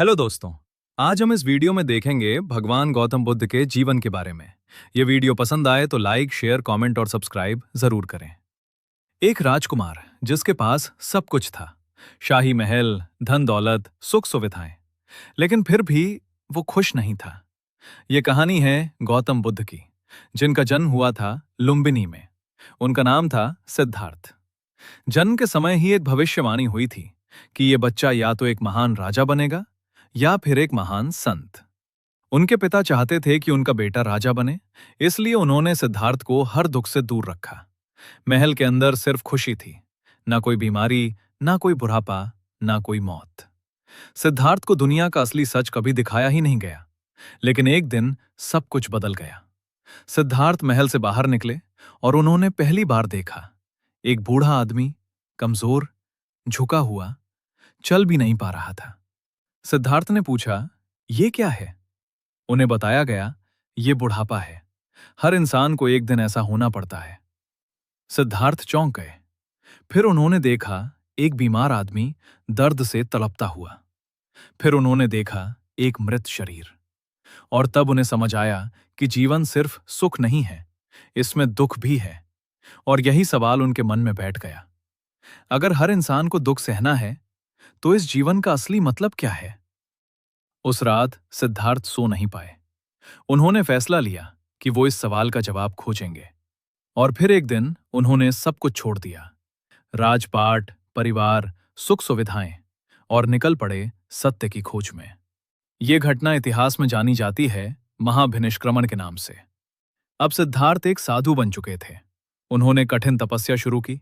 Hello दोस्तों। आज हम इस वीडियो में देखेंगे भगवान गौतम बुद्ध के जीवन के बारे में। ये वीडियो पसंद आए तो लाइक, शेयर, कमेंट और सब्सक्राइब जरूर करें। एक राजकुमार जिसके पास सब कुछ था, शाही महल, धन दौलत, सुख सुविधाएं, लेकिन फिर भी वो खुश नहीं था। ये कहानी है गौतम बुद्ध की, जिनका जन्म हुआ था लुम्बिनी में। उनका नाम था सिद्धार्थ। जन्म के समय ही एक भविष्यवाणी हुई थी कि ये बच्चा या तो एक महान राजा बनेगा या फिर एक महान संत। उनके पिता चाहते थे कि उनका बेटा राजा बने, इसलिए उन्होंने सिद्धार्थ को हर दुख से दूर रखा। महल के अंदर सिर्फ खुशी थी, ना कोई बीमारी, ना कोई बुढ़ापा, ना कोई मौत। सिद्धार्थ को दुनिया का असली सच कभी दिखाया ही नहीं गया, लेकिन एक दिन सब कुछ बदल गया। सिद्धार्थ महल से बाहर निकले और उन्होंने पहली बार देखा एक बूढ़ा आदमी, कमजोर, झुका हुआ, चल भी नहीं पा रहा था। सिद्धार्थ ने पूछा, ये क्या है? उन्हें बताया गया, ये बुढ़ापा है। हर इंसान को एक दिन ऐसा होना पड़ता है। सिद्धार्थ चौंक गए। फिर उन्होंने देखा एक बीमार आदमी दर्द से तड़पता हुआ। फिर उन्होंने देखा एक मृत शरीर। और तब उन्हें समझ आया कि जीवन सिर्फ सुख नहीं है, इसमें दुख भी है। और यही सवाल उनके मन में बैठ गया। अगर हर इंसान को दुख सहना है, तो इस जीवन का असली मतलब क्या है? उस रात सिद्धार्थ सो नहीं पाए। उन्होंने फैसला लिया कि वो इस सवाल का जवाब खोजेंगे। और फिर एक दिन उन्होंने सब कुछ छोड़ दिया, राजपाट, परिवार, सुख सुविधाएं, और निकल पड़े सत्य की खोज में। ये घटना इतिहास में जानी जाती है महाभिनिष्क्रमण के नाम से। अब सिद्धार्थ एक साधु बन चुके थे। उन्होंने कठिन तपस्या शुरू की,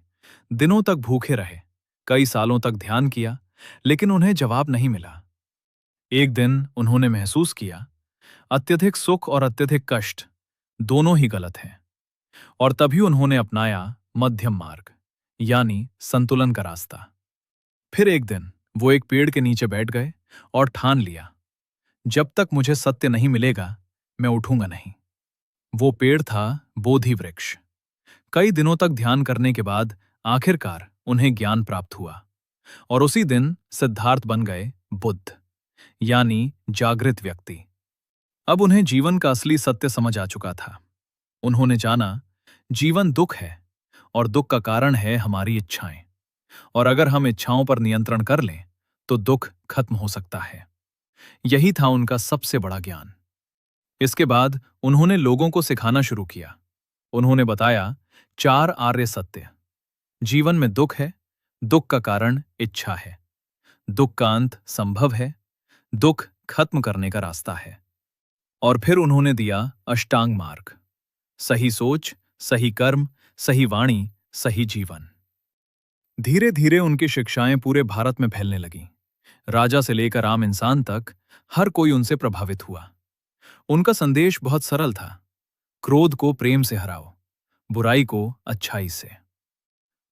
दिनों तक भूखे रहे, कई सालों तक ध्यान किया, लेकिन उन्हें जवाब नहीं मिला। एक दिन उन्होंने महसूस किया, अत्यधिक सुख और अत्यधिक कष्ट दोनों ही गलत हैं। और तभी उन्होंने अपनाया मध्यम मार्ग, यानी संतुलन का रास्ता। फिर एक दिन वो एक पेड़ के नीचे बैठ गए और ठान लिया, जब तक मुझे सत्य नहीं मिलेगा, मैं उठूंगा नहीं। वो पेड़ था बोधि वृक्ष। कई दिनों तक ध्यान करने के बाद आखिरकार उन्हें ज्ञान प्राप्त हुआ, और उसी दिन सिद्धार्थ बन गए बुद्ध, यानी जागृत व्यक्ति। अब उन्हें जीवन का असली सत्य समझ आ चुका था। उन्होंने जाना, जीवन दुख है, और दुख का कारण है हमारी इच्छाएं। और अगर हम इच्छाओं पर नियंत्रण कर लें, तो दुख खत्म हो सकता है। यही था उनका सबसे बड़ा ज्ञान। इसके बाद उन्होंने लोगों को सिखाना शुरू किया। उन्होंने बताया, 4 आर्य सत्य। जीवन में दुख है, दुख का कारण इच्छा है, दुख का अंत संभव है, दुख खत्म करने का रास्ता है। और फिर उन्होंने दिया अष्टांग मार्ग, सही सोच, सही कर्म, सही वाणी, सही जीवन। धीरे धीरे उनकी शिक्षाएं पूरे भारत में फैलने लगीं। राजा से लेकर आम इंसान तक हर कोई उनसे प्रभावित हुआ। उनका संदेश बहुत सरल था, क्रोध को प्रेम से हराओ, बुराई को अच्छाई से।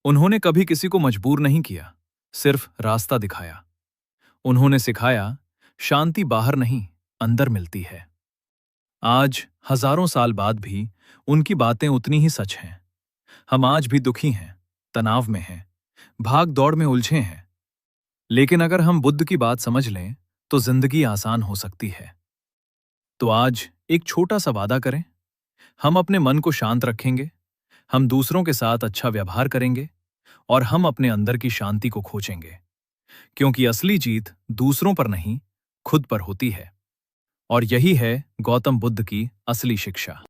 उन्होंने कभी किसी को मजबूर नहीं किया, सिर्फ रास्ता दिखाया। उन्होंने सिखाया, शांति बाहर नहीं, अंदर मिलती है। आज हजारों साल बाद भी उनकी बातें उतनी ही सच हैं। हम आज भी दुखी हैं, तनाव में हैं, भाग दौड़ में उलझे हैं। लेकिन अगर हम बुद्ध की बात समझ लें, तो जिंदगी आसान हो सकती है। तो आज एक छोटा सा वादा करें, हम अपने मन को शांत रखेंगे, हम दूसरों के साथ अच्छा व्यवहार करेंगे, और हम अपने अंदर की शांति को खोजेंगे। क्योंकि असली जीत दूसरों पर नहीं, खुद पर होती है। और यही है गौतम बुद्ध की असली शिक्षा।